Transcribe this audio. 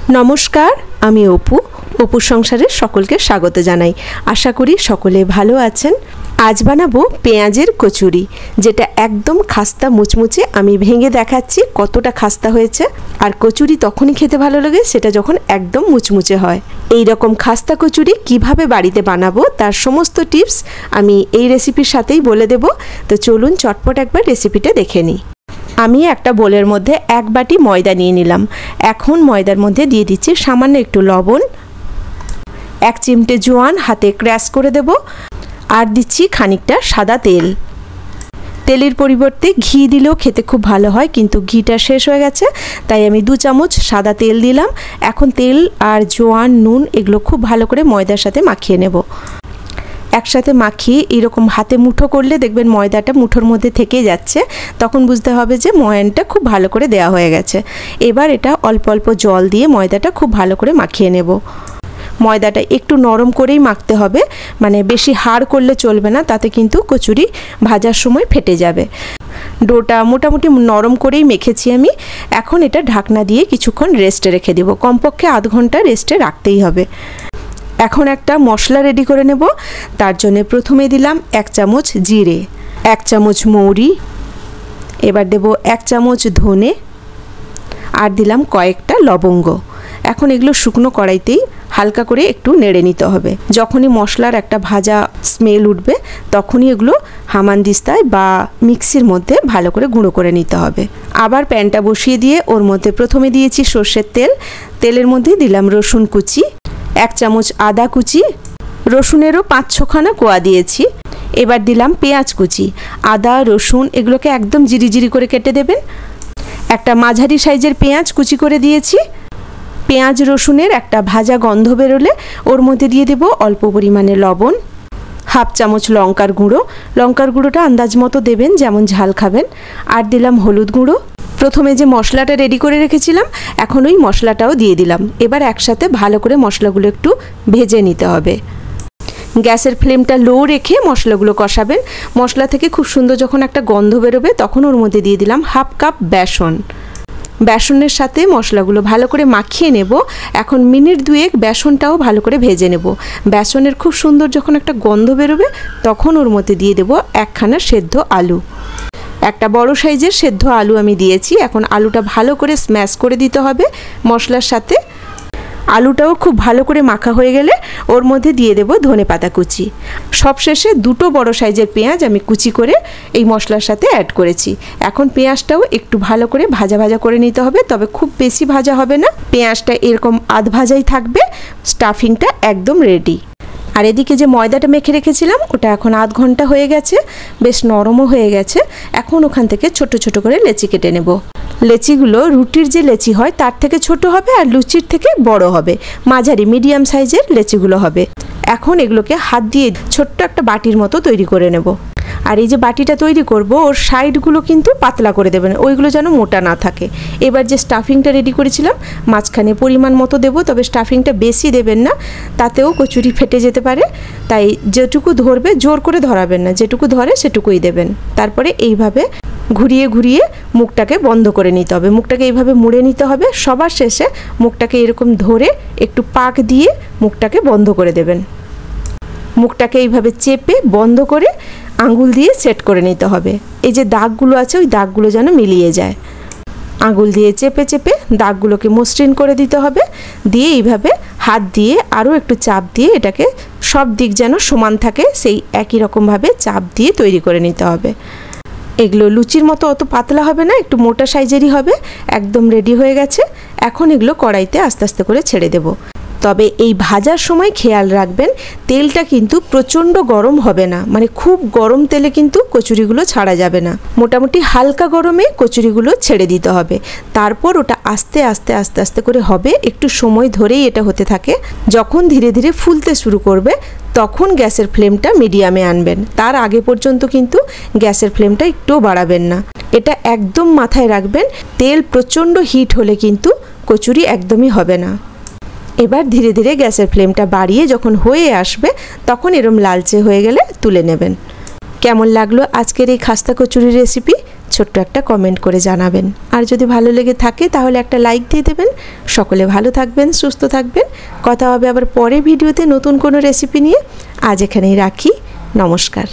नमस्कार आमी अपू अपुर संसारे सकलके स्वागत जानाई। आशा करी सकले भालो आछेन। आज बानाबो पेঁয়াজের कचुरी जेटा एकदम खास्ता मुचमुचे। आमी भेंगे देखाচ্ছি কতটা খাস্তা হয়েছে। আর কচুরি তখনই খেতে ভালো লাগে সেটা যখন একদম মুচমুচে হয়। এই রকম খাস্তা কচুরি কিভাবে বাড়িতে বানাবো তার সমস্ত টিপস আমি এই রেসিপির সাথেই বলে দেব। তো চলুন চটপট একবার রেসিপিটা দেখে নিই। আমি একটা বোলের মধ্যে এক বাটি ময়দা নিয়ে নিলাম। এখন ময়দার মধ্যে দিয়ে দিচ্ছি সামান্য একটু লবণ, এক চিমটে জোয়ান হাতে ক্র্যাশ করে দেব, আর দিচ্ছি খানিকটা সাদা তেল। তেলের পরিবর্তে ঘি দিলেও খেতে খুব ভালো হয়, কিন্তু ঘিটা শেষ হয়ে গেছে তাই আমি 2 চামচ সাদা তেল দিলাম। এখন তেল আর জোয়ান নুন এগুলো খুব ভালো করে ময়দার সাথে মাখিয়ে নেব। একসাথে মাখিয়ে এরকম হাতে মুঠো করলে দেখবেন ময়দাটা মুঠোর মধ্যে থেকে যাচ্ছে, তখন বুঝতে হবে যে ময়ানটা খুব ভালো করে দেওয়া হয়ে গেছে। এবার এটা অল্প অল্প জল দিয়ে ময়দাটা খুব ভালো করে মাখিয়ে নেব। ময়দাটা একটু নরম করেই মাখতে হবে, মানে বেশি হাড় করলে চলবে না, তাতে কিন্তু কচুরি ভাজার সময় ফেটে যাবে। ডোটা মোটামুটি নরম করেই মেখেছি আমি। এখন এটা ঢাকনা দিয়ে কিছুক্ষণ রেস্টে রেখে দেব, কমপক্ষে আধ ঘন্টা রেস্টে রাখতেই হবে। এখন একটা মশলা রেডি করে নেব। তার জন্য প্রথমে দিলাম 1 চামচ জিরে, 1 চামচ মৌরি, এবার দেব 1 চামচ ধনে, আর দিলাম কয়েকটা লবঙ্গ। এখন এগুলো শুকনো কড়াইতেই হালকা করে একটু নেড়ে নিতে হবে। যখনই মশলার একটা ভাজা স্মেল উঠবে তখনই এগুলো হামানদিস্তায় বা মিক্সির মধ্যে ভালো করে গুঁড়ো করে নিতে হবে। আবার প্যানটা বসিয়ে দিয়ে ওর মধ্যে প্রথমে দিয়েছি সর্ষের তেল। তেলের মধ্যে দিলাম রসুন কুচি, 1 চামচ আদা কুচি, রসুনেরও 5-6 খানা কোয়া দিয়েছি। এবার দিলাম পেঁয়াজ কুচি। আদা রসুন এগুলোকে একদম জিরি করে কেটে দেবেন। একটা মাঝারি সাইজের পেঁয়াজ কুচি করে দিয়েছি। পেঁয়াজ রসুনের একটা ভাজা গন্ধ বেরোলে ওর মধ্যে দিয়ে দেব অল্প পরিমাণে লবণ, 1/2 চামচ লঙ্কার গুঁড়ো। লঙ্কার গুঁড়োটা আন্দাজ মতো দেবেন, যেমন ঝাল খাবেন। আর দিলাম হলুদ গুঁড়ো। প্রথমে যে মশলাটা রেডি করে রেখেছিলাম এখন ওই মশলাটাও দিয়ে দিলাম। এবার একসাথে ভালো করে মশলাগুলো একটু ভেজে নিতে হবে। গ্যাসের ফ্লেমটা লো রেখে মশলাগুলো কষাবেন। মশলা থেকে খুব সুন্দর যখন একটা গন্ধ বেরোবে তখন ওর মধ্যে দিয়ে দিলাম 1/2 কাপ বেসন। বেসনের সাথে মশলাগুলো ভালো করে মাখিয়ে নেব। এখন মিনিট 2 বেসনটাও ভালো করে ভেজে নেব। বেসনের খুব সুন্দর যখন একটা গন্ধ বেরোবে তখন ওর মধ্যে দিয়ে দেব 1 খানা সেদ্ধ আলু। একটা বড় সাইজের সেদ্ধ আলু আমি দিয়েছি। এখন আলুটা ভালো করে স্ম্যাশ করে দিতে হবে মশলার সাথে। আলুটাও খুব ভালো করে মাখা হয়ে গেলে ওর মধ্যে দিয়ে দেব ধনেপাতা কুচি। সবশেষে 2টো বড় সাইজের পেঁয়াজ আমি কুচি করে এই মশলার সাথে অ্যাড করেছি। এখন পেঁয়াজটাও একটু ভালো করে ভাজা করে নিতে হবে, তবে খুব বেশি ভাজা হবে না। পেঁয়াজটা এরকম আধ ভাজাই থাকবে। স্টাফিংটা একদম রেডি। আর এদিকে যে ময়দাটা মেখে রেখেছিলাম ওটা এখন আধ ঘন্টা হয়ে গেছে, বেশ নরমও হয়ে গেছে। এখন ওখান থেকে ছোট ছোট করে লেচি কেটে নেব। লেচিগুলো রুটির যে লেচি হয় তার থেকে ছোট হবে, আর লুচির থেকে বড় হবে। মাঝারি মিডিয়াম সাইজের লেচিগুলো হবে। এখন এগুলোকে হাত দিয়ে ছোট্ট একটা বাটির মতো তৈরি করে নেব। আর এই যে বাটিটা তৈরি করব ওর সাইডগুলো কিন্তু পাতলা করে দেবেন, ওইগুলো যেন মোটা না থাকে। এবার যে স্টাফিংটা রেডি করেছিলাম মাঝখানে পরিমাণ মতো দেব, তবে স্টাফিংটা বেশি দেবেন না, তাতেও কচুরি ফেটে যেতে পারে। তাই যেটুকু ধরবে জোর করে ধরাবেন না, যেটুকু ধরে সেটুকুই দেবেন। তারপরে এইভাবে ঘুরিয়ে মুখটাকে বন্ধ করে নিতে হবে। মুখটাকে এইভাবে মুড়ে নিতে হবে। সবার শেষে মুখটাকে এরকম ধরে একটু পাক দিয়ে মুখটাকে বন্ধ করে দেবেন। মুখটাকে এইভাবে চেপে বন্ধ করে আঙুল দিয়ে সেট করে নিতে হবে। এই যে দাগগুলো আছে ওই দাগগুলো যেন মিলিয়ে যায়। আঙুল দিয়ে চেপে দাগগুলোকে মসৃণ করে দিতে হবে। দিয়ে এইভাবে হাত দিয়ে আরও একটু চাপ দিয়ে এটাকে সব দিক যেন সমান থাকে সেই একই রকমভাবে চাপ দিয়ে তৈরি করে নিতে হবে। এগুলো লুচির মতো অত পাতলা হবে না, একটু মোটা সাইজেরই হবে। একদম রেডি হয়ে গেছে। এখন এগুলো কড়াইতে আস্তে আস্তে করে ছেড়ে দেব। তবে এই ভাজার সময় খেয়াল রাখবেন তেলটা কিন্তু প্রচণ্ড গরম হবে না, মানে খুব গরম তেলে কিন্তু কচুরিগুলো ছাড়া যাবে না। মোটামুটি হালকা গরমে কচুরিগুলো ছেড়ে দিতে হবে। তারপর ওটা আস্তে আস্তে করে হবে। একটু সময় ধরেই এটা হতে থাকে। যখন ধীরে ধীরে ফুলতে শুরু করবে তখন গ্যাসের ফ্লেমটা মিডিয়ামে আনবেন। তার আগে পর্যন্ত কিন্তু গ্যাসের ফ্লেমটা একটুও বাড়াবেন না। এটা একদম মাথায় রাখবেন, তেল প্রচণ্ড হিট হলে কিন্তু কচুরি একদমই হবে না। এবার ধীরে ধীরে গ্যাসের ফ্লেমটা বাড়িয়ে যখন হয়ে আসবে তখন এরম লালচে হয়ে গেলে তুলে নেবেন। কেমন লাগলো আজকের এই খাস্তা কচুরি রেসিপি? ছোট্ট একটা কমেন্ট করে জানাবেন। আর যদি ভালো লেগে থাকে তাহলে একটা লাইক দিয়ে দেবেন। সকলে ভালো থাকবেন, সুস্থ থাকবেন। কথা হবে আবার পরে ভিডিওতে নতুন কোনো রেসিপি নিয়ে। আজ এখানেই রাখি। নমস্কার।